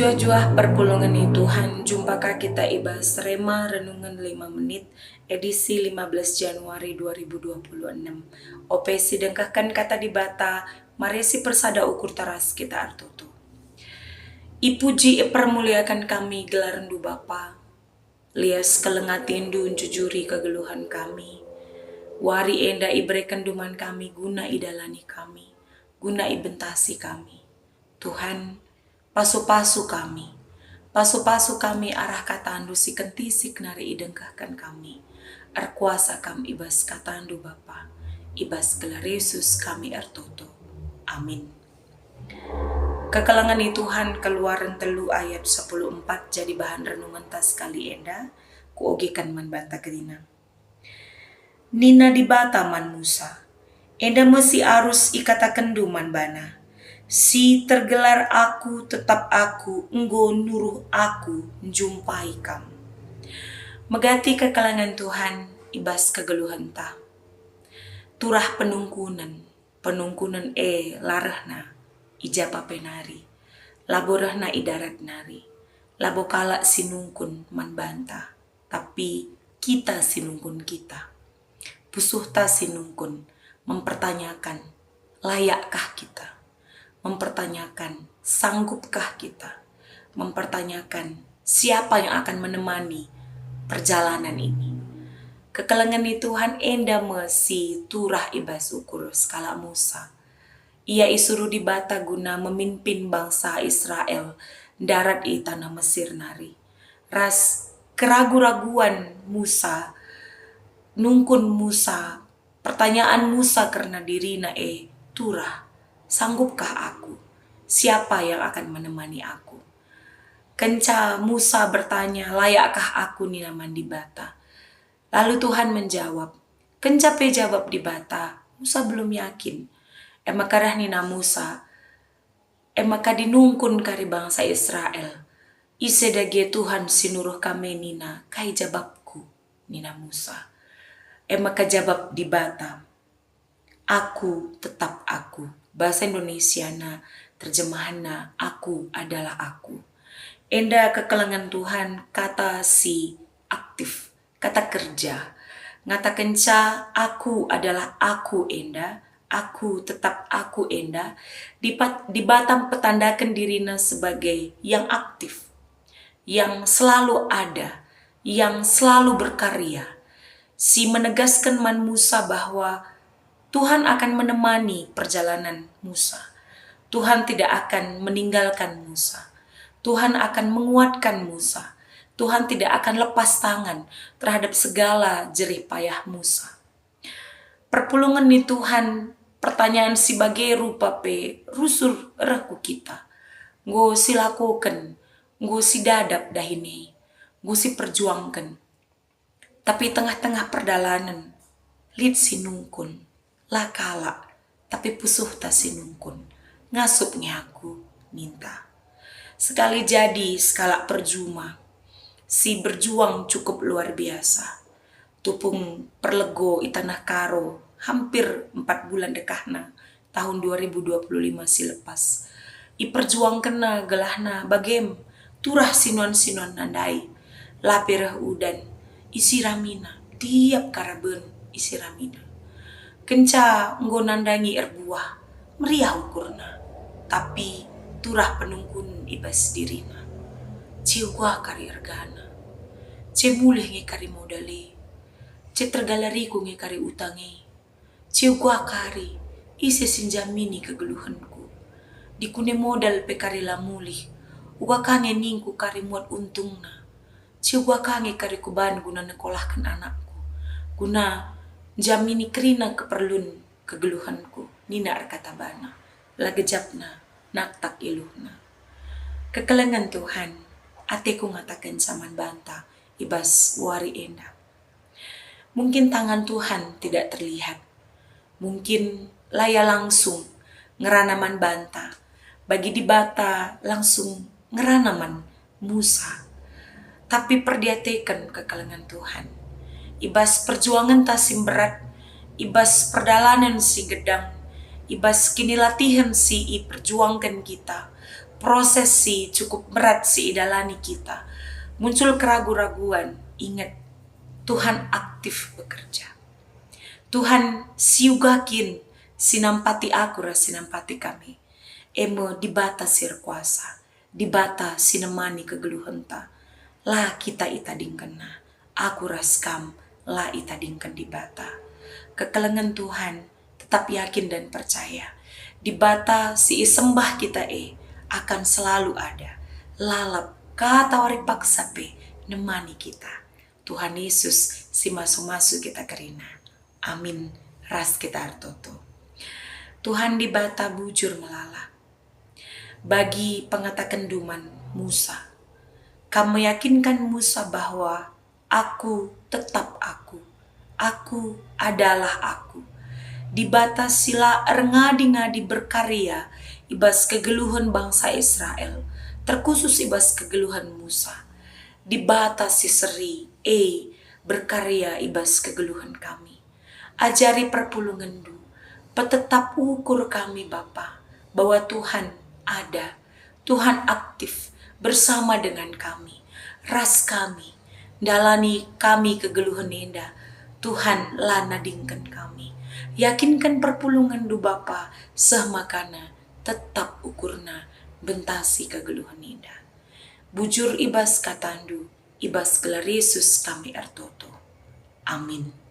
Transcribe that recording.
Jua-jua perpulungan Tuhan, jumpakah kita ibas Rema Renungan 5 menit, edisi 15 Januari 2026. Ope sidengkahkan kata di bata, maresi persada ukur taras kita artutu. Ipuji permuliakan kami gelarandu Bapa, lias kelengatindu jujuri kegeluhan kami. Wari enda ibrekan duman kami guna idalani kami, guna ibentasi kami. Tuhan, pasu-pasu kami arah katandu si kentisik nari idengkahkan kami. Arkuasa kami ibas katandu Bapa, ibas gelar Yesus kami artoto. Amin. Kekelangan Tuhan keluaran telu ayat 14 jadi bahan renungan tas kali enda, kuogekan man banta kedina. Nina di bata man Musa, enda mesi arus ikatakan duman bana. Si tergelar aku tetap aku, enggo nuruh aku, njumpai kam. Megati kekelangan Tuhan, ibas kegeluhan ta. Turah penungkunan larahna, ijapa penari. Laborahna idarat nari. Labo kala sinungkun man banta, tapi kita sinungkun kita. Pusuh ta sinungkun, mempertanyakan, layakkah kita? Mempertanyakan, sanggupkah kita? Mempertanyakan, siapa yang akan menemani perjalanan ini? Kekelangan Tuhan enda mesi turah ibas ukur skala Musa. Ia isuruh di bata guna memimpin bangsa Israel darat di tanah Mesir nari. Ras keragu-raguan Musa, nungkun Musa, pertanyaan Musa karena dirina turah, sanggupkah aku? Siapa yang akan menemani aku? Kenca Musa bertanya, layakkah aku ni naman di bata? Lalu Tuhan menjawab, kenca pe jawab di bata, Musa belum yakin. Emakah nina Musa, emakah dinungkun kari bangsa Israel. Isedage Tuhan sinuruh kami nina, kai jawabku nina Musa. Maka jawab di bata, aku tetap aku. Bahasa Indonesia na terjemahan na aku adalah aku. Enda kekelangan Tuhan kata si aktif, kata kerja. Ngata kenca aku adalah aku enda, aku tetap aku enda. Di batam petandakan dirina sebagai yang aktif, yang selalu ada, yang selalu berkarya. Si menegaskan man Musa bahwa Tuhan akan menemani perjalanan Musa. Tuhan tidak akan meninggalkan Musa. Tuhan akan menguatkan Musa. Tuhan tidak akan lepas tangan terhadap segala jerih payah Musa. Perpulungan ni Tuhan, pertanyaan si bagai rupa pe rusur reku kita. Ngo si lakukan, ngo si dadap dahini, ngo si perjuangkan. Tapi tengah-tengah perjalanan, lid sinungkun, lakala, tapi pusuh ta sinungkun, ngasupnya aku minta. Sekali jadi skala perjuma, si berjuang cukup luar biasa. Tupung perlego itanah karo, hampir 4 bulan dekahna, tahun 2025 si lepas. I perjuang kena gelahna bagem, turah sinuan-sinuan nandai, lapirah udan, isi ramina, tiap karaben isi ramina. Kenca nggo nandangi erbuah, meriah ukurna, tapi turah penungkun ibas dirina. Ciu gua kari ergana, ce mulih nge kari modali, ce tergalariku nge kari utangi. Ciu gua kari, isi sinjamini kegeluhanku. Dikune modal pe kari lamulih, uga kange ningku kari muat untungna. Ciu gua kange kari kuban guna nekolahkan anakku. Guna jamini kerina keperlun kegeluhanku. Nina arkata bana. Lagejapna naktak iluhna. Kekelangan Tuhan. Ateku ngatakan saman banta. Ibas wari enda. Mungkin tangan Tuhan tidak terlihat. Mungkin laya langsung ngeranaman banta. Bagi di bata langsung ngeranaman Musa. Tapi perdiatekan kekelangan Tuhan. Ibas perjuangan tasim berat, ibas perdalanan si gedang, ibas kini latihan si perjuangkan kita. proses si cukup berat si idalani kita, muncul keraguan-raguan, ingat Tuhan aktif bekerja. Tuhan siugakin sinampati aku ras sinampati kami. Emo dibata sir kuasa, dibata sinemani kegeluhenta. Lah kita itadingkena, aku ras kam, lah itadingken dibata. Kekelengan Tuhan tetap yakin dan percaya. Dibata si sembah kita akan selalu ada. Lalap kata wari paksa nemani kita. Tuhan Yesus si masu-masu kita kerina. Amin. Ras kita artoto. Tuhan dibata bujur melala. Bagi pengatakan duman Musa. Kamu yakinkan Musa bahwa aku tetap aku. Aku adalah aku. Dibatas sila ngadi-ngadi berkarya ibas kegeluhan bangsa Israel. Terkhusus ibas kegeluhan Musa. Dibatas si seri berkarya ibas kegeluhan kami. Ajari perpulungan du. Petetap ukur kami Bapa bahwa Tuhan ada. Tuhan aktif bersama dengan kami. Ras kami. Dalani kami kegeluhan indah. Tuhan lanadingkan kami. Yakinkan perpulungan du Bapa sehmakana tetap ukurna bentasi kegeluhan indah. Bujur ibas katandu, ibas gelar Yesus kami artoto. Amin.